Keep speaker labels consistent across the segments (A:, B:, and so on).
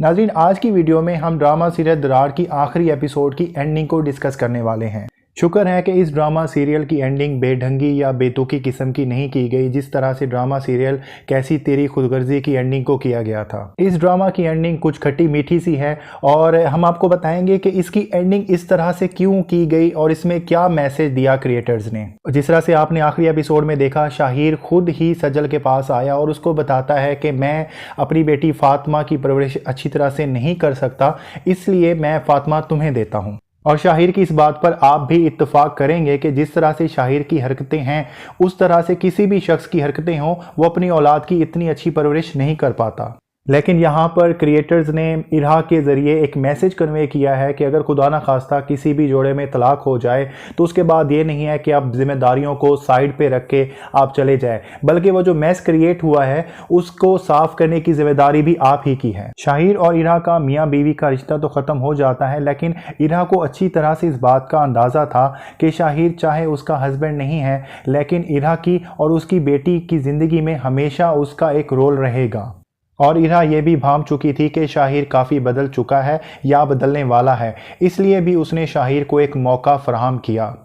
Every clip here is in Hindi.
A: नाज़रीन, आज की वीडियो में हम ड्रामा सीरियल दरार की आखिरी एपिसोड की एंडिंग को डिस्कस करने वाले हैं। शुक्र है कि इस ड्रामा सीरियल की एंडिंग बेढंगी या बेतुकी किस्म की नहीं की गई, जिस तरह से ड्रामा सीरियल कैसी तेरी खुदगर्जी की एंडिंग को किया गया था। इस ड्रामा की एंडिंग कुछ खट्टी मीठी सी है और हम आपको बताएंगे कि इसकी एंडिंग इस तरह से क्यों की गई और इसमें क्या मैसेज दिया क्रिएटर्स ने। जिस तरह से आपने आखिरी एपिसोड में देखा, शाहिर खुद ही सजल के पास आया और उसको बताता है कि मैं अपनी बेटी फातिमा की परवरिश अच्छी तरह से नहीं कर सकता, इसलिए मैं फातिमा तुम्हें देता हूँ। और शाहिर की इस बात पर आप भी इत्तेफाक करेंगे कि जिस तरह से शाहिर की हरकतें हैं, उस तरह से किसी भी शख्स की हरकतें हों, वो अपनी औलाद की इतनी अच्छी परवरिश नहीं कर पाता। लेकिन यहाँ पर क्रिएटर्स ने इरहा के ज़रिए एक मैसेज कन्वे किया है कि अगर खुदा न खास्ता किसी भी जोड़े में तलाक हो जाए तो उसके बाद ये नहीं है कि आप जिम्मेदारियों को साइड पे रख के आप चले जाए, बल्कि वो जो मैस क्रिएट हुआ है उसको साफ करने की जिम्मेदारी भी आप ही की है। शाहिर और इरहा का मियाँ बीवी का रिश्ता तो ख़त्म हो जाता है, लेकिन इरहा को अच्छी तरह से इस बात का अंदाज़ा था कि शाहिर चाहे उसका हस्बैंड नहीं है, लेकिन इरहा की और उसकी बेटी की ज़िंदगी में हमेशा उसका एक रोल रहेगा। और इरहा ये भी भांप चुकी थी कि शाहिर काफ़ी बदल चुका है या बदलने वाला है, इसलिए भी उसने शाहिर को एक मौका फराहम किया।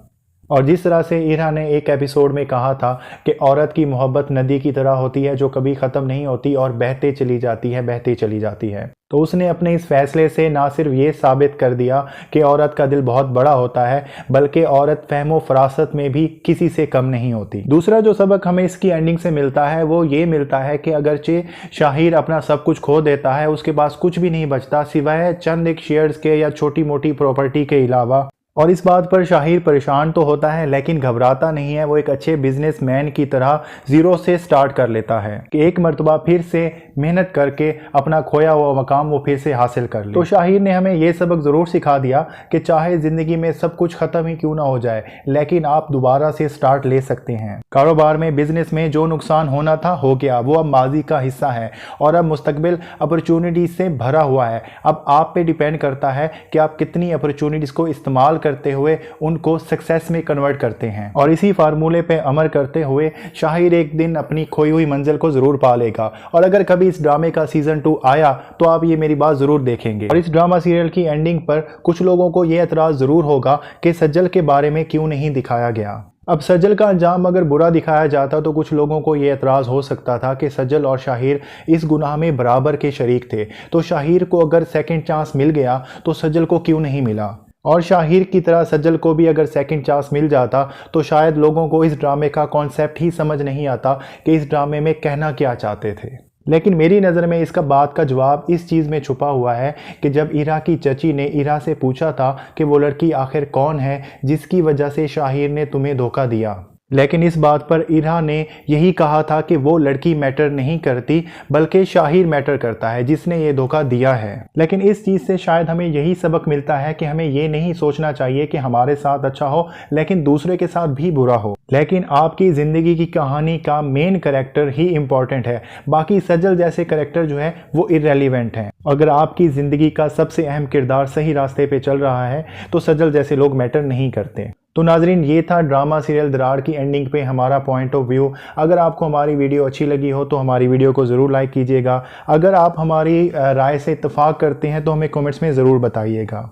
A: और जिस तरह से इरहा ने एक एपिसोड में कहा था कि औरत की मोहब्बत नदी की तरह होती है जो कभी ख़त्म नहीं होती और बहते चली जाती है, बहते चली जाती है, तो उसने अपने इस फैसले से ना सिर्फ ये साबित कर दिया कि औरत का दिल बहुत बड़ा होता है, बल्कि औरत फहमो फरासत में भी किसी से कम नहीं होती। दूसरा जो सबक हमें इसकी एंडिंग से मिलता है वो ये मिलता है कि अगरचे शाहिर अपना सब कुछ खो देता है, उसके पास कुछ भी नहीं बचता सिवाय चंद एक शेयर्स के या छोटी मोटी प्रॉपर्टी के अलावा। और इस बात पर शाहिर परेशान तो होता है लेकिन घबराता नहीं है। वो एक अच्छे बिजनेसमैन की तरह ज़ीरो से स्टार्ट कर लेता है कि एक मरतबा फिर से मेहनत करके अपना खोया हुआ मकाम वो फिर से हासिल कर ले। तो शाहिर ने हमें ये सबक ज़रूर सिखा दिया कि चाहे ज़िंदगी में सब कुछ ख़त्म ही क्यों ना हो जाए, लेकिन आप दोबारा से स्टार्ट ले सकते हैं। कारोबार में, बिजनेस में जो नुकसान होना था हो गया, वो अब माजी का हिस्सा है और अब मुस्तकबिल अपॉर्चुनिटीज़ से भरा हुआ है। अब आप पे डिपेंड करता है कि आप कितनी अपॉर्चुनिटीज़ को इस्तेमाल करते हुए उनको सक्सेस में कन्वर्ट करते हैं। और इसी फार्मूले पे अमल करते हुए शाहिर एक दिन अपनी खोई हुई मंजिल को जरूर पा लेगा। और अगर कभी इस ड्रामे का सीजन 2 आया तो आप ये मेरी बात जरूर देखेंगे। और इस ड्रामा सीरियल की एंडिंग पर कुछ लोगों को ये एतराज़ जरूर होगा कि सज्जल के बारे में क्यों नहीं दिखाया गया। अब सज्जल का अंजाम अगर बुरा दिखाया जाता तो कुछ लोगों को ये एतराज़ हो सकता था कि सज्जल और शाहिर इस गुनाह में बराबर के शरीक थे, तो शाहिर को अगर सेकंड चांस मिल गया तो सज्जल को क्यों नहीं मिला। और शाहिर की तरह सज्जल को भी अगर सेकंड चांस मिल जाता तो शायद लोगों को इस ड्रामे का कॉन्सेप्ट ही समझ नहीं आता कि इस ड्रामे में कहना क्या चाहते थे। लेकिन मेरी नज़र में इसका बात का जवाब इस चीज़ में छुपा हुआ है कि जब इरहा की चची ने इरहा से पूछा था कि वो लड़की आखिर कौन है जिसकी वजह से शाहिर ने तुम्हें धोखा दिया, लेकिन इस बात पर इरहा ने यही कहा था कि वो लड़की मैटर नहीं करती बल्कि शाहिर मैटर करता है जिसने ये धोखा दिया है। लेकिन इस चीज़ से शायद हमें यही सबक मिलता है कि हमें ये नहीं सोचना चाहिए कि हमारे साथ अच्छा हो लेकिन दूसरे के साथ भी बुरा हो। लेकिन आपकी ज़िंदगी की कहानी का मेन कैरेक्टर ही इम्पॉर्टेंट है, बाकी सज्जल जैसे कैरेक्टर जो है वो इररेलेवेंट हैं। अगर आपकी ज़िंदगी का सबसे अहम किरदार सही रास्ते पे चल रहा है तो सज्जल जैसे लोग मैटर नहीं करते। तो नाजरीन, ये था ड्रामा सीरियल दरार की एंडिंग पे हमारा पॉइंट ऑफ व्यू। अगर आपको हमारी वीडियो अच्छी लगी हो तो हमारी वीडियो को ज़रूर लाइक कीजिएगा। अगर आप हमारी राय से इत्तेफाक करते हैं तो हमें कमेंट्स में ज़रूर बताइएगा।